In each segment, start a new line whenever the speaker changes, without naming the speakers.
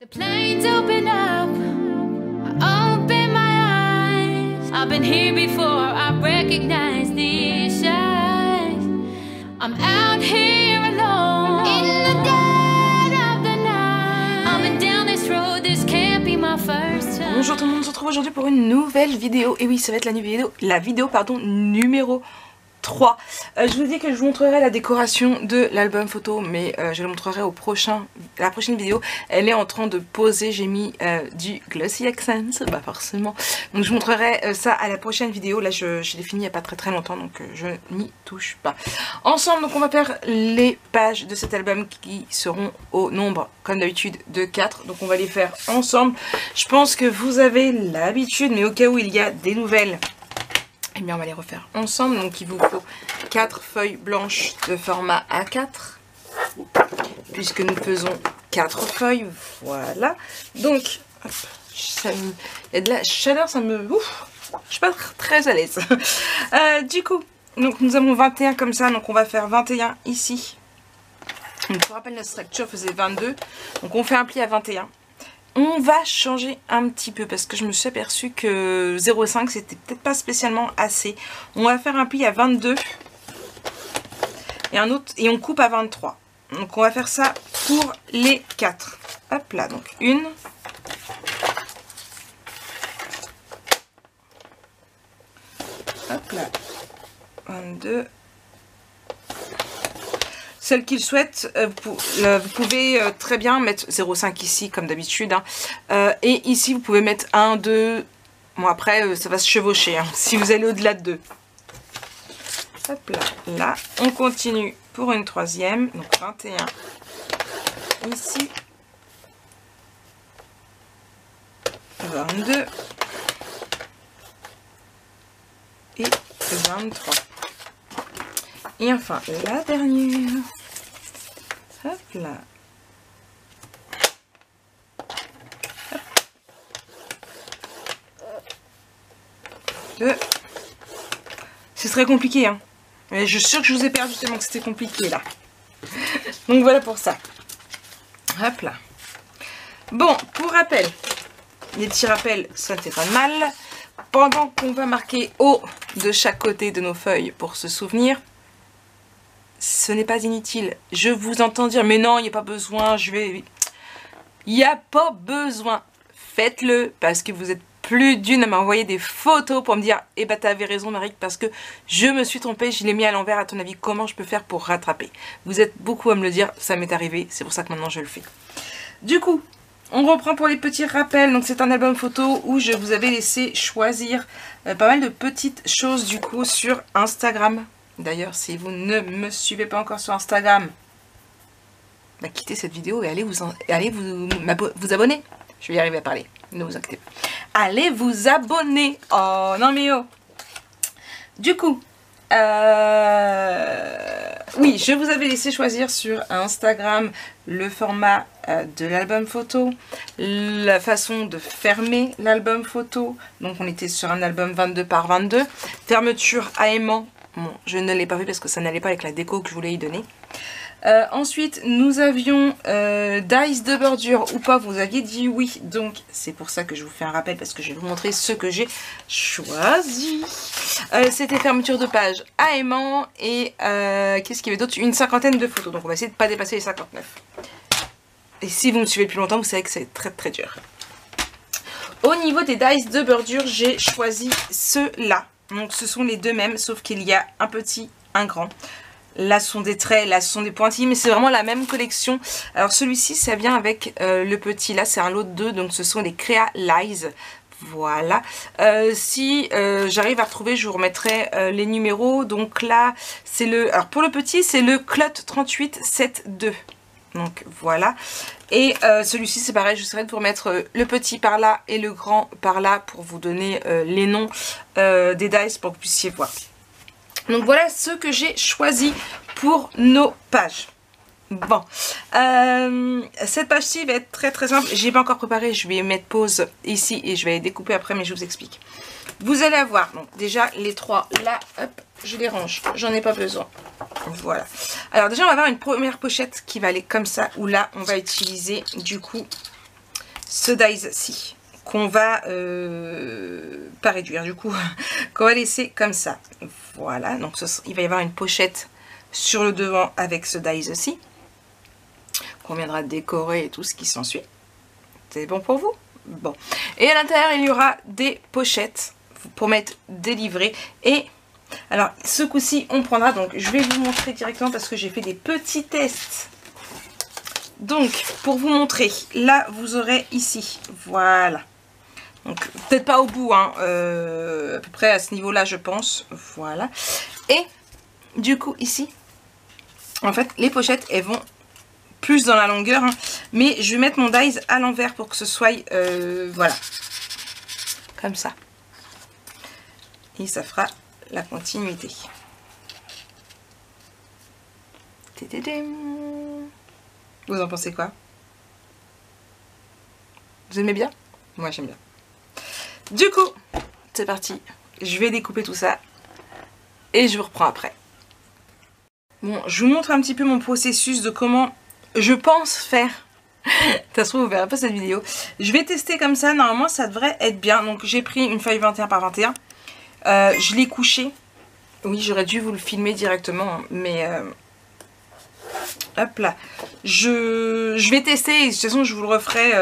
The planes open up, I open my eyes. I've been here before, I recognize these eyes. I'm out here alone, in the dead of the night. I've been down this road, this can't be my first time.
Bonjour tout le monde, on se retrouve aujourd'hui pour une nouvelle vidéo. Et oui, ça va être la vidéo numéro 3. Je vous dis que je vous montrerai la décoration de l'album photo, mais je la montrerai la prochaine vidéo. Elle est en train de poser, j'ai mis du Glossy Accents, bah forcément. Donc je vous montrerai ça à la prochaine vidéo. Là je l'ai fini il n'y a pas très longtemps, donc je n'y touche pas. Ensemble, donc on va faire les pages de cet album qui seront au nombre, comme d'habitude, de 4. Donc on va les faire ensemble. Je pense que vous avez l'habitude, mais au cas où il y a des nouvelles, eh bien on va les refaire ensemble. Donc il vous faut 4 feuilles blanches de format A4, puisque nous faisons 4 feuilles, voilà. Donc hop, il y a de la chaleur, ça me... Ouf, je suis pas très à l'aise. Du coup, donc nous avons 21 comme ça, donc on va faire 21 ici. Donc pour rappel, notre structure faisait 22, donc on fait un pli à 21. On va changer un petit peu parce que je me suis aperçue que 0,5 c'était peut-être pas spécialement assez. On va faire un pli à 22 et un autre, et on coupe à 23. Donc on va faire ça pour les 4. Hop là, donc une, hop là, 22. Celles qu'ils souhaitent, vous pouvez très bien mettre 0,5 ici comme d'habitude, hein. Et ici vous pouvez mettre 1, 2, bon après ça va se chevaucher, hein, si vous allez au-delà de 2. Hop là, là, on continue pour une troisième, donc 21 ici, 22 et 23. Et enfin la dernière. Hop là. Hop. 2. C'est très compliqué, hein. Mais je suis sûre que je vous ai perdu tellement que c'était compliqué là. Donc voilà pour ça. Hop là. Bon, pour rappel, les petits rappels, ça ne fait pas de mal. Pendant qu'on va marquer haut de chaque côté de nos feuilles pour se souvenir, ce n'est pas inutile. Je vous entends dire, mais non, il n'y a pas besoin, il n'y a pas besoin. Faites-le, parce que vous êtes plus d'une à m'envoyer des photos pour me dire, eh ben t'avais raison Marie, parce que je me suis trompée, je l'ai mis à l'envers, à ton avis, comment je peux faire pour rattraper? Vous êtes beaucoup à me le dire, ça m'est arrivé, c'est pour ça que maintenant je le fais. Du coup, on reprend pour les petits rappels. Donc c'est un album photo où je vous avais laissé choisir pas mal de petites choses du coup sur Instagram. D'ailleurs, si vous ne me suivez pas encore sur Instagram, bah, quittez cette vidéo et allez vous abonner. Je vais y arriver à parler, ne vous inquiétez pas. Allez vous abonner. Oh non mais oh. Du coup, oui, je vous avais laissé choisir sur Instagram le format de l'album photo, la façon de fermer l'album photo. Donc on était sur un album 22 par 22, fermeture à aimant. Bon, je ne l'ai pas fait parce que ça n'allait pas avec la déco que je voulais y donner. Ensuite, nous avions dice de bordure ou pas, vous aviez dit oui. Donc, c'est pour ça que je vous fais un rappel parce que je vais vous montrer ce que j'ai choisi. C'était fermeture de page à aimant et qu'est-ce qu'il y avait d'autre? Une cinquantaine de photos. Donc, on va essayer de ne pas dépasser les 59. Et si vous me suivez depuis longtemps, vous savez que c'est très dur. Au niveau des dice de bordure, j'ai choisi ceux-là. Donc ce sont les deux mêmes, sauf qu'il y a un petit, un grand. Là ce sont des traits, là ce sont des pointillés, mais c'est vraiment la même collection. Alors celui-ci, ça vient avec le petit. Là c'est un lot de 2, donc ce sont des Créa Lies. Voilà. Si j'arrive à retrouver, je vous remettrai les numéros. Donc là, c'est le... Alors pour le petit, c'est le Clot 3872. Donc voilà. Et celui-ci c'est pareil, j'essaierai de vous remettre le petit par là et le grand par là pour vous donner les noms des dice pour que vous puissiez voir. Donc voilà ce que j'ai choisi pour nos pages. Bon, cette page-ci va être très simple. J'ai pas encore préparé, je vais mettre pause ici et je vais les découper après, mais je vous explique. Vous allez avoir donc déjà les trois là, hop, je les range, j'en ai pas besoin. Voilà. Alors déjà on va avoir une première pochette qui va aller comme ça, où là on va utiliser du coup ce dies-ci qu'on va pas réduire du coup, qu'on va laisser comme ça. Voilà, donc il va y avoir une pochette sur le devant avec ce dies-ci qu'on viendra décorer et tout ce qui s'ensuit. C'est bon pour vous? Bon. Et à l'intérieur, il y aura des pochettes pour mettre des livrets. Et alors, ce coup-ci, on prendra, donc je vais vous montrer directement parce que j'ai fait des petits tests. Donc, pour vous montrer, là, vous aurez ici, voilà. Donc, peut-être pas au bout, hein, à peu près à ce niveau-là, je pense. Voilà. Et, du coup, ici, en fait, les pochettes, elles vont plus dans la longueur, hein, mais je vais mettre mon dies à l'envers pour que ce soit, voilà, comme ça. Et ça fera la continuité. Vous en pensez quoi? Vous aimez bien? Moi, j'aime bien. Du coup, c'est parti. Je vais découper tout ça et je vous reprends après. Bon, je vous montre un petit peu mon processus de comment je pense faire. De toute façon, vous verrez pas cette vidéo. Je vais tester comme ça. Normalement, ça devrait être bien. Donc, j'ai pris une feuille 21 par 21. Je l'ai couché. Oui, j'aurais dû vous le filmer directement. Hein, mais... hop là. Je vais tester. De toute façon, je vous le referai...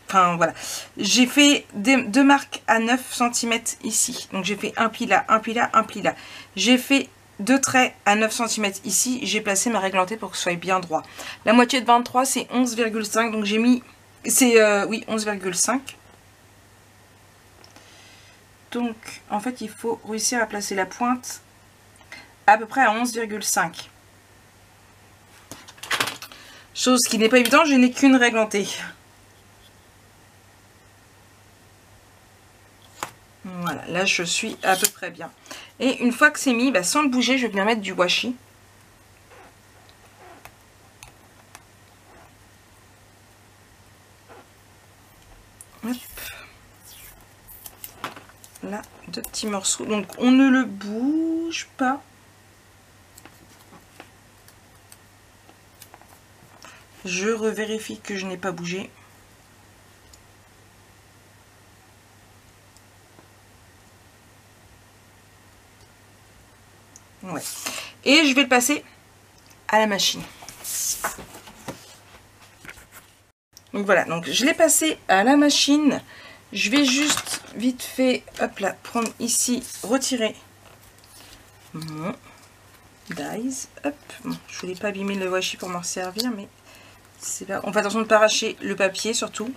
Enfin, voilà. J'ai fait deux marques à 9 cm ici. Donc, j'ai fait un pli là, un pli là, un pli là. J'ai fait 2 traits à 9 cm ici. J'ai placé ma règle lentée pour que ce soit bien droit. La moitié de 23, c'est 11,5. Donc, j'ai mis... C'est, oui, 11,5. Donc, en fait, il faut réussir à placer la pointe à peu près à 11,5. Chose qui n'est pas évidente, je n'ai qu'une règle lentée. Voilà, là je suis à peu près bien. Et une fois que c'est mis, bah, sans le bouger, je vais venir mettre du washi. Hop. Là, 2 petits morceaux. Donc on ne le bouge pas. Je revérifie que je n'ai pas bougé. Ouais. Et je vais le passer à la machine. Donc voilà, donc je l'ai passé à la machine. Je vais juste vite fait, hop là, prendre ici, retirer mon dies. Hop, bon, je voulais pas abîmer le washi pour m'en servir, mais c'est pas... On fait attention de ne pas arracher le papier surtout.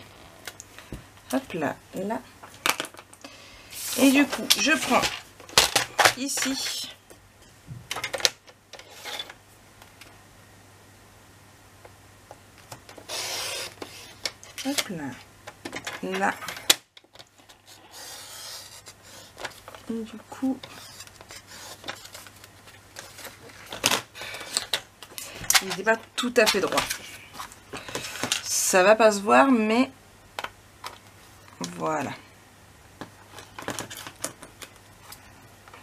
Hop là, là. Et du coup, je prends ici. Hop là, là. Et du coup, il n'est pas tout à fait droit. Ça va pas se voir, mais voilà.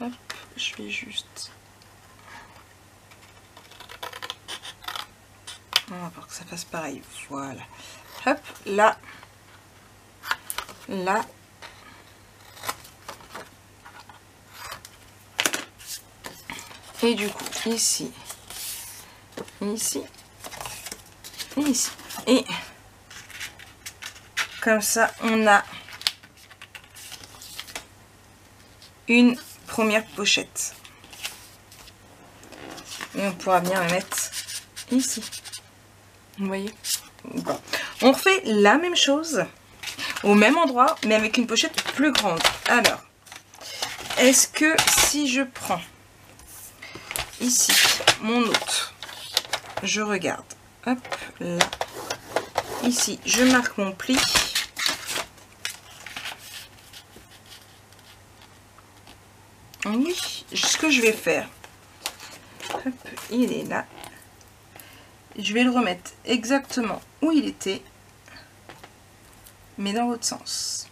Hop, je vais juste... On va voir que ça fasse pareil. Voilà. Hop, là. Là. Et du coup, ici. Ici. Et ici. Et comme ça, on a une première pochette. Et on pourra venir la mettre ici. Vous voyez? Bon. On refait la même chose au même endroit, mais avec une pochette plus grande. Alors, est-ce que si je prends ici mon autre, je regarde, hop, là, ici, je marque mon pli. Oui, ce que je vais faire, hop, il est là. Je vais le remettre exactement où il était, mais dans l'autre sens.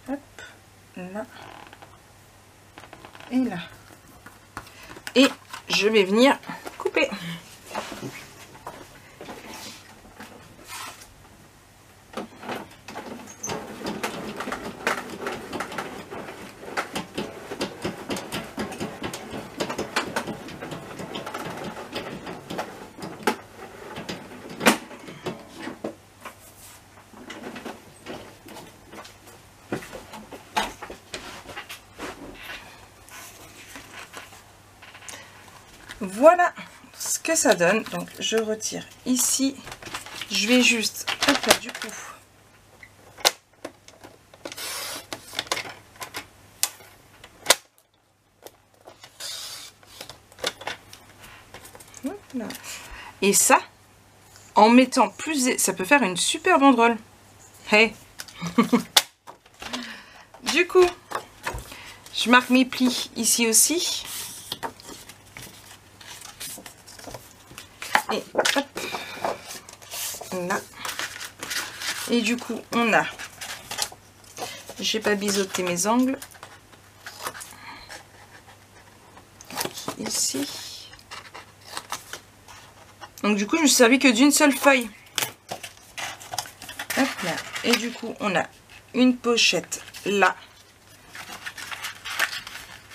Hop, là. Et là. Et je vais venir couper. Voilà ce que ça donne. Donc je retire ici. Je vais juste, hop là, du coup, hop là. Et ça, en mettant plus, ça peut faire une super banderole. Hey. Du coup, je marque mes plis ici aussi. Et hop, là. Et du coup, on a, j'ai pas biseauté mes angles. Ici. Donc du coup, je me suis servi que d'une seule feuille. Hop là. Et du coup, on a une pochette là.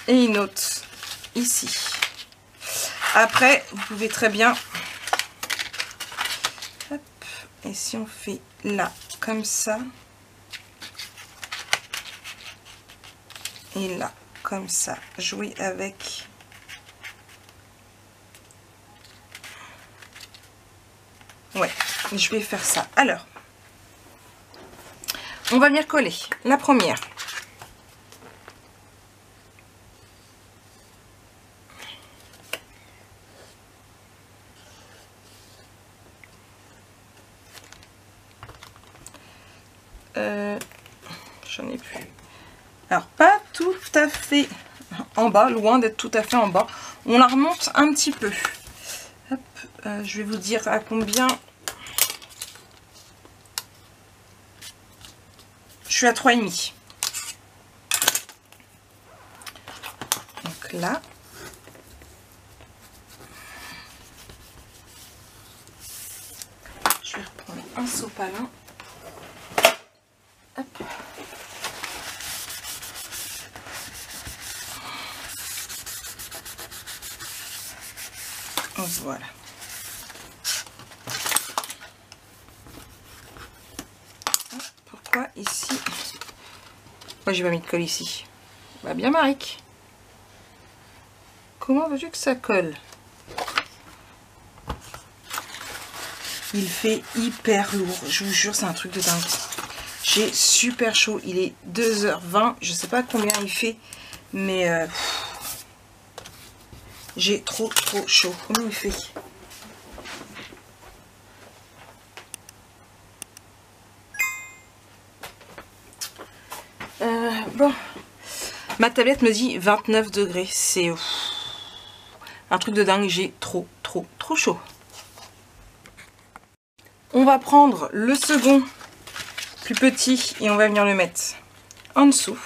Et une autre ici. Après, vous pouvez très bien... Hop. Et si on fait là, comme ça. Et là, comme ça. Jouer avec... Ouais, je vais faire ça. Alors, on va venir coller la première. J'en ai plus. Alors, pas tout à fait en bas, loin d'être tout à fait en bas. On la remonte un petit peu. Hop, je vais vous dire à combien. Je suis à 3,5. Donc là. Je vais reprendre un sopalin. Hop. Voilà. Pourquoi ici? Moi j'ai pas mis de colle ici. Bah bien Maric. Comment veux-tu que ça colle? Il fait hyper lourd. Je vous jure, c'est un truc de dingue. J'ai super chaud. Il est 2h20. Je sais pas combien il fait. Mais j'ai trop chaud. Comment il fait? Bon. Ma tablette me dit 29 degrés. C'est un truc de dingue. J'ai trop chaud. On va prendre le second plus petit et on va venir le mettre en dessous.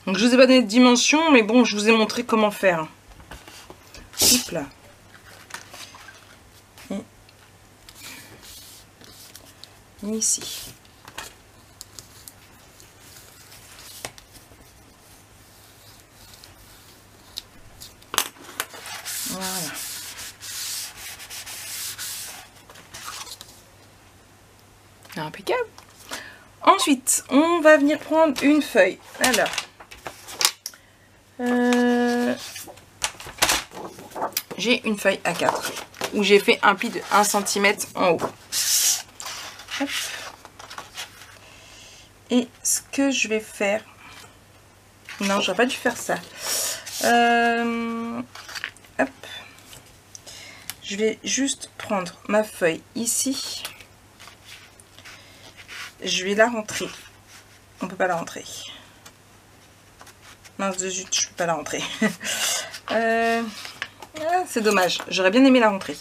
Donc je vous ai pas donné de dimension, mais bon, je vous ai montré comment faire. Hop là. Et ici. Voilà. Impeccable. Ensuite, on va venir prendre une feuille. Alors, j'ai une feuille A4 où j'ai fait un pli de 1 cm en haut. Hop. Et ce que je vais faire... Non, j'aurais pas dû faire ça. Hop. Je vais juste prendre ma feuille ici. Je vais la rentrer. On peut pas la rentrer. Mince de zut, je peux pas la rentrer. C'est dommage. J'aurais bien aimé la rentrer.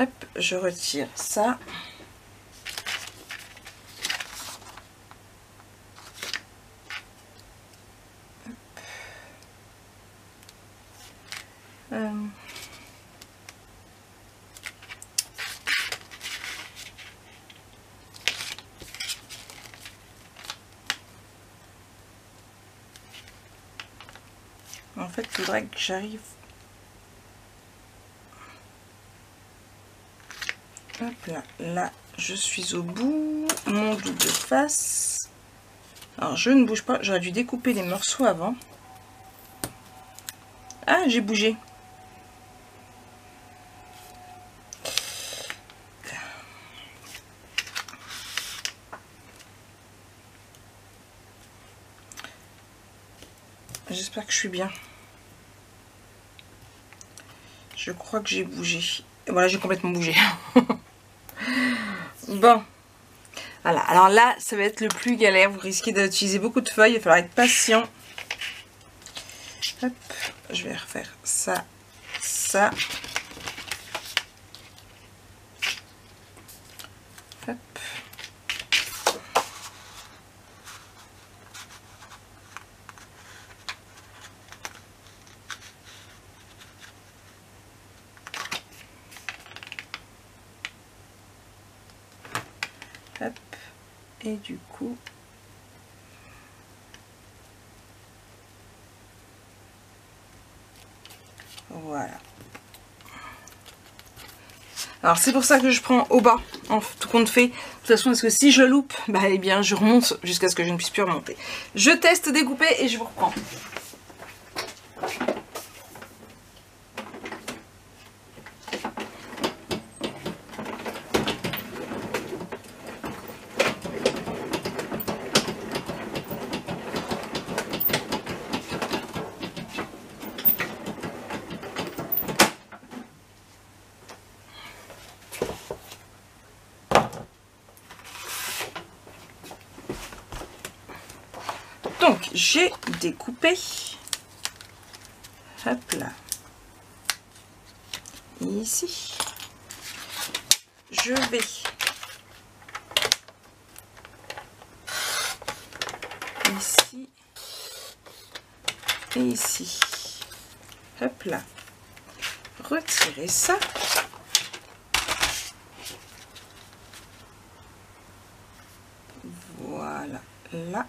Hop, je retire ça. fait, il faudrait que j'arrive... Hop là, là, je suis au bout. Mon double face. Alors, je ne bouge pas. J'aurais dû découper les morceaux avant. Ah, j'ai bougé. J'espère que je suis bien. Je crois que j'ai bougé. Et voilà, j'ai complètement bougé. Bon. Voilà, alors là, ça va être le plus galère. Vous risquez d'utiliser beaucoup de feuilles. Il va falloir être patient. Hop, je vais refaire ça, ça. Hop. Hop. Et du coup... Voilà. Alors c'est pour ça que je prends au bas, en tout compte fait. De toute façon, parce que si je loupe, bah eh bien je remonte jusqu'à ce que je ne puisse plus remonter. Je teste découper et je vous reprends. Donc, j'ai découpé. Hop là. Ici. Je vais ici et ici. Hop là. Retirer ça. Voilà. Là.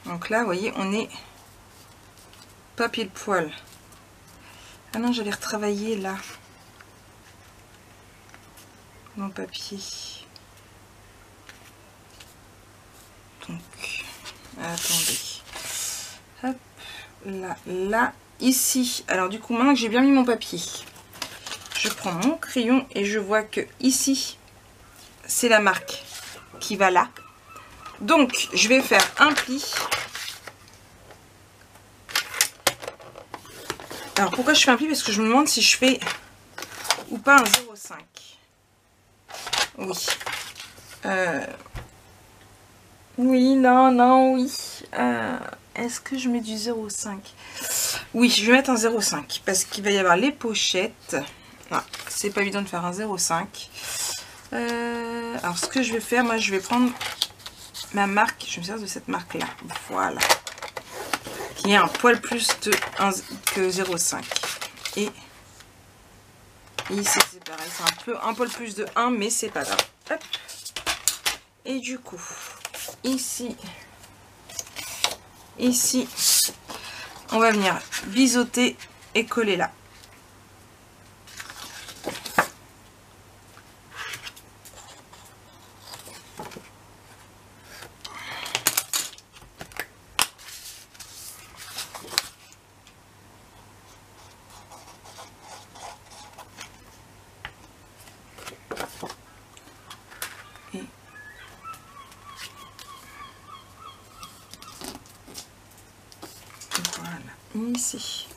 Donc là, vous voyez, on est pas pile poil. Ah non, j'avais retravaillé là. Mon papier. Donc, attendez. Hop, là, là, ici. Alors du coup, maintenant que j'ai bien mis mon papier, je prends mon crayon et je vois que ici, c'est la marque qui va là. Donc, je vais faire un pli. Alors, pourquoi je fais un pli? Parce que je me demande si je fais ou pas un 0,5. Oui. Oui, non, non, oui. Est-ce que je mets du 0,5? Oui, je vais mettre un 0,5 parce qu'il va y avoir les pochettes. Ah, c'est pas évident de faire un 0,5. Alors, ce que je vais faire, moi, je vais prendre ma marque. Je me sers de cette marque-là. Voilà. Qui est un poil plus que 0,5. Et ici, c'est pareil. C'est un poil plus de 1, mais c'est pas grave. Hop. Et du coup, ici, on va venir biseauter et coller là. Et voilà, ici.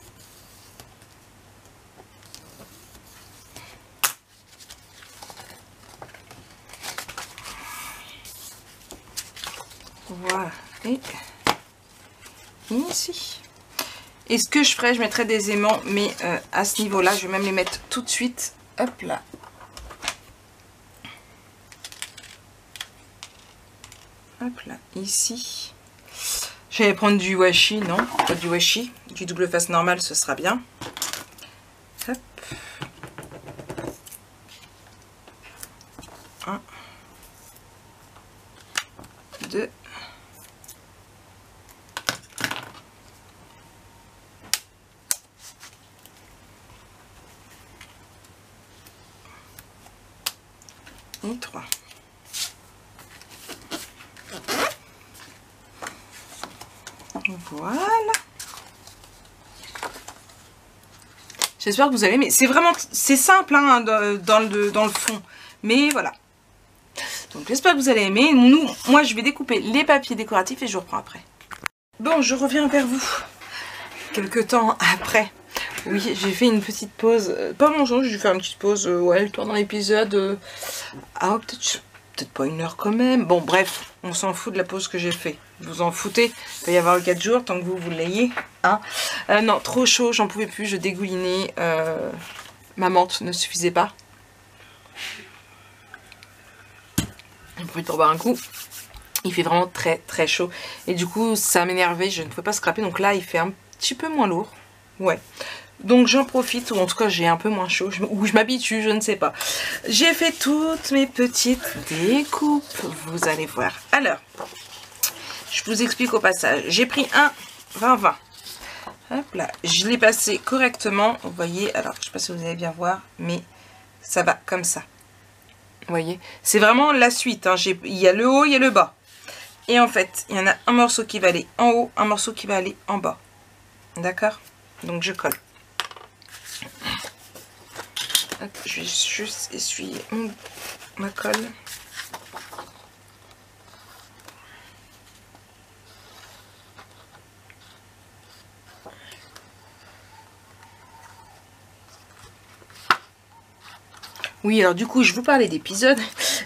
Voilà, et ici. Et ce que je ferai, je mettrai des aimants, mais à ce niveau-là, je vais même les mettre tout de suite. Hop là. Hop là, ici. J'allais prendre du washi, non, pas du washi. Du double face normal, ce sera bien. Hop. 1, 2, et 3. Voilà. J'espère que vous allez aimer. C'est vraiment, c'est simple hein, dans le fond. Mais voilà. Donc j'espère que vous allez aimer. Moi je vais découper les papiers décoratifs et je vous reprends après. Bon, je reviens vers vous. Quelques temps après. Oui, j'ai fait une petite pause. Pas mangeant, j'ai dû faire une petite pause. Ouais, le temps dans l'épisode. Ah, peut-être pas 1 heure quand même. Bon, bref, on s'en fout de la pause que j'ai fait. Vous en foutez. Il va y avoir 4 jours tant que vous l'ayez. Hein. Non, trop chaud, j'en pouvais plus. Je dégoulinais. Ma menthe ne suffisait pas. J'en profite pour boire un coup. Il fait vraiment très très chaud. Et du coup, ça m'énervait. Je ne pouvais pas scraper. Donc là, il fait un petit peu moins lourd. Ouais. Donc j'en profite, ou en tout cas j'ai un peu moins chaud, ou je m'habitue, je ne sais pas. J'ai fait toutes mes petites découpes, vous allez voir. Alors, je vous explique au passage. J'ai pris un 20-20. Hop là, je l'ai passé correctement. Vous voyez, alors je ne sais pas si vous allez bien voir, mais ça va comme ça. Vous voyez, c'est vraiment la suite. Hein. Il y a le haut, il y a le bas. Et en fait, il y en a un morceau qui va aller en haut, un morceau qui va aller en bas. D'accord? Donc je colle. Hop, je vais juste essuyer ma colle. Oui, alors du coup, je vous parlais d'épisodes.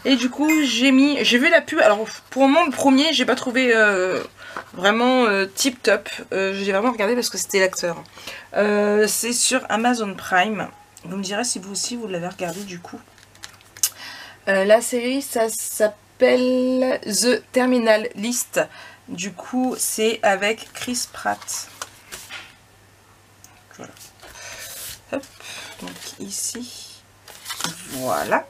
Et du coup, j'ai vu la pub. Alors, pour le moment, le premier, j'ai pas trouvé vraiment tip top. J'ai vraiment regardé parce que c'était l'acteur. C'est sur Amazon Prime. Vous me direz si vous aussi, vous l'avez regardé du coup. La série, ça s'appelle The Terminal List. Du coup, c'est avec Chris Pratt. Voilà. Hop, donc ici. Voilà.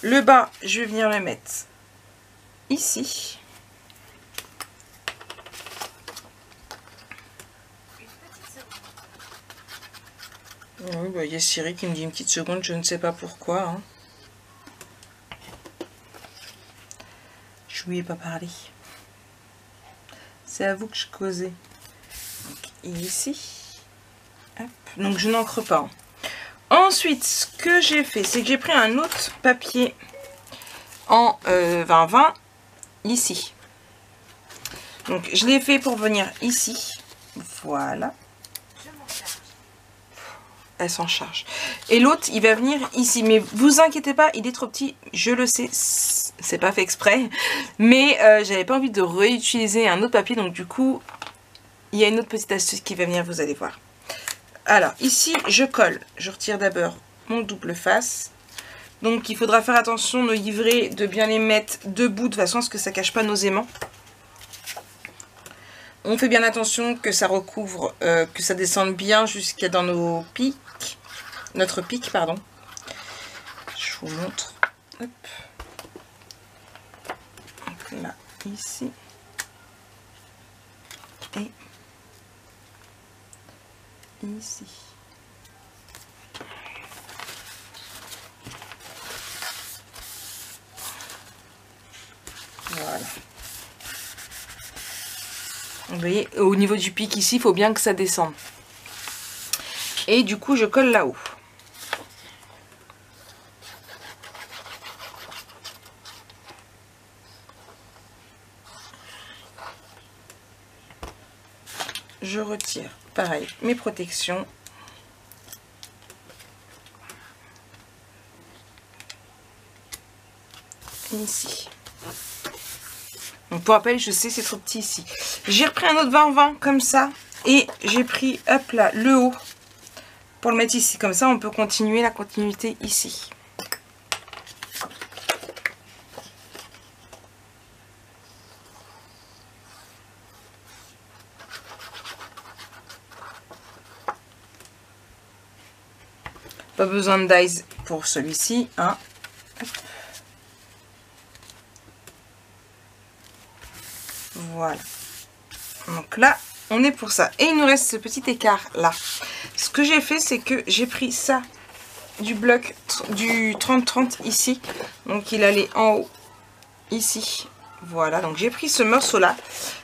Le bas, je vais venir le mettre ici. Oui, bah, il y a Siri qui me dit une petite seconde, je ne sais pas pourquoi. Hein. Je lui ai pas parlé. C'est à vous que je causais. Donc, ici. Hop. Donc je n'encre pas. Hein. Ensuite, ce que j'ai fait, c'est que j'ai pris un autre papier en 20-20 ici. Donc, je l'ai fait pour venir ici. Voilà. Elle s'en charge. Et l'autre, il va venir ici. Mais vous inquiétez pas, il est trop petit. Je le sais, c'est pas fait exprès. Mais j'avais pas envie de réutiliser un autre papier. Donc, du coup, il y a une autre petite astuce qui va venir, vous allez voir. Alors, ici, je colle. Je retire d'abord mon double face. Donc, il faudra faire attention, nos livrets, de bien les mettre debout de façon à ce que ça ne cache pas nos aimants. On fait bien attention que ça recouvre, que ça descende bien jusqu'à dans nos pics. Notre pic, pardon. Je vous montre. Hop. Donc là, ici. Et ici. Voilà. Vous voyez, au niveau du pic ici, il faut bien que ça descende. Et du coup, je colle là-haut. Je retire, pareil, mes protections. Ici. Donc pour rappel, je sais, c'est trop petit ici. J'ai repris un autre 20-20 comme ça. Et j'ai pris, hop là, le haut. Pour le mettre ici. Comme ça, on peut continuer la continuité ici. Pas besoin de dies pour celui-ci. Hein. Voilà. Donc là, on est pour ça. Et il nous reste ce petit écart là. Ce que j'ai fait, c'est que j'ai pris ça du bloc du 30-30 ici. Donc il allait en haut ici. Voilà, donc j'ai pris ce morceau là.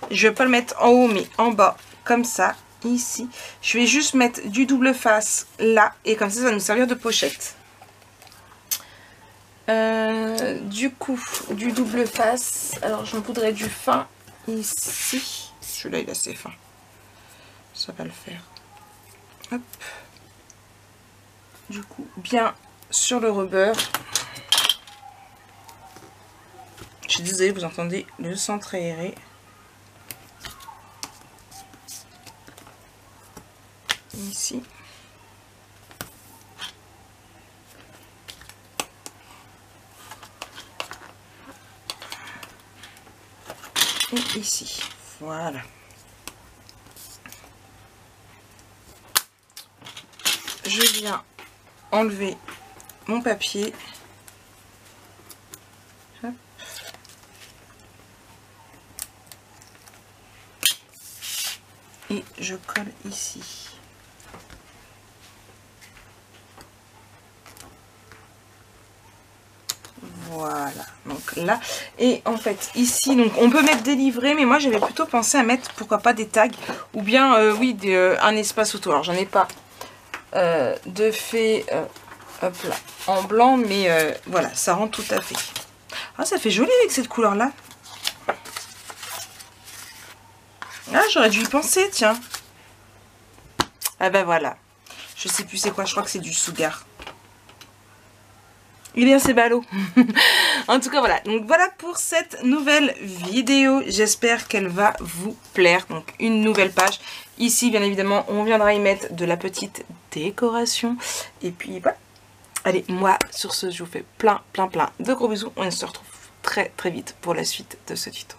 Je vais pas le mettre en haut mais en bas comme ça ici. Je vais juste mettre du double face là et comme ça va nous servir de pochette. Du coup du double face, alors j'en poudrais du fin ici. Celui-là il est assez fin, ça va le faire. Hop. Du coup bien sur le rebord. Je suis désolée, vous entendez le centre aéré. Ici. Et ici. Voilà. Je viens enlever mon papier. Hop. Et je colle ici. Voilà, donc là, et en fait ici, donc on peut mettre des livrets, mais moi j'avais plutôt pensé à mettre, pourquoi pas, des tags, ou bien, oui, un espace photo. Alors j'en ai pas de fait, hop là, en blanc, mais voilà, ça rend tout à fait. Ah, ça fait joli avec cette couleur-là. Ah, j'aurais dû y penser, tiens. Ah ben voilà, je sais plus c'est quoi, je crois que c'est du Sugar. Il est assez ballot. En tout cas, voilà. Donc, voilà pour cette nouvelle vidéo. J'espère qu'elle va vous plaire. Donc, une nouvelle page. Ici, bien évidemment, on viendra y mettre de la petite décoration. Et puis, voilà. Allez, moi, sur ce, je vous fais plein de gros bisous. On se retrouve très vite pour la suite de ce tuto.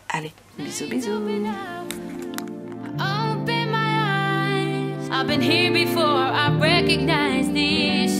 Allez, bisous.
I've been here before, I recognize these